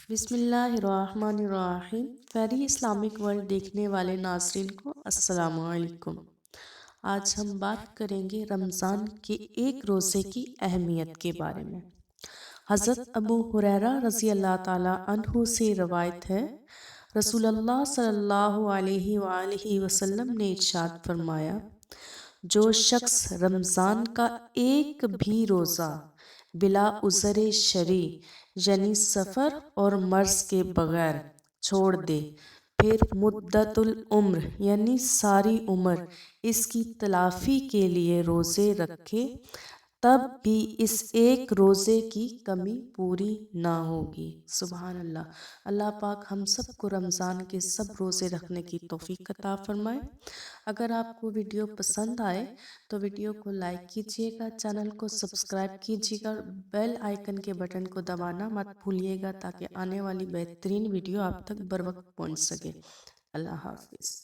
بسم اللہ الرحمن الرحیم۔ فیری اسلامک ورلڈ دیکھنے والے ناظرین کو السلام علیکم۔ آج ہم بات کریں گے رمضان کے ایک روزے کی اہمیت کے بارے میں۔ حضرت ابو ہریرہ رضی اللہ تعالیٰ عنہ سے روایت ہے، رسول اللہ صلی اللہ علیہ وآلہ وسلم نے ارشاد فرمایا، جو شخص رمضان کا ایک بھی روزہ بلا عذر شرعی یعنی سفر اور مرض کے بغیر چھوڑ دے، پھر مدت العمر یعنی ساری عمر اس کی تلافی کے لیے روزے رکھے، تب بھی اس ایک روزے کی کمی پوری نہ ہوگی۔ سبحان اللہ۔ اللہ پاک ہم سب کو رمضان کے سب روزے رکھنے کی توفیق عطا فرمائے۔ اگر آپ کو ویڈیو پسند آئے تو ویڈیو کو لائک کیجیے گا، چینل کو سبسکرائب کیجیے گا اور بیل آئیکن کے بٹن کو دبانا مت بھولیے گا تاکہ آنے والی بہترین ویڈیو آپ تک بر وقت پہنچ سکے۔ اللہ حافظ۔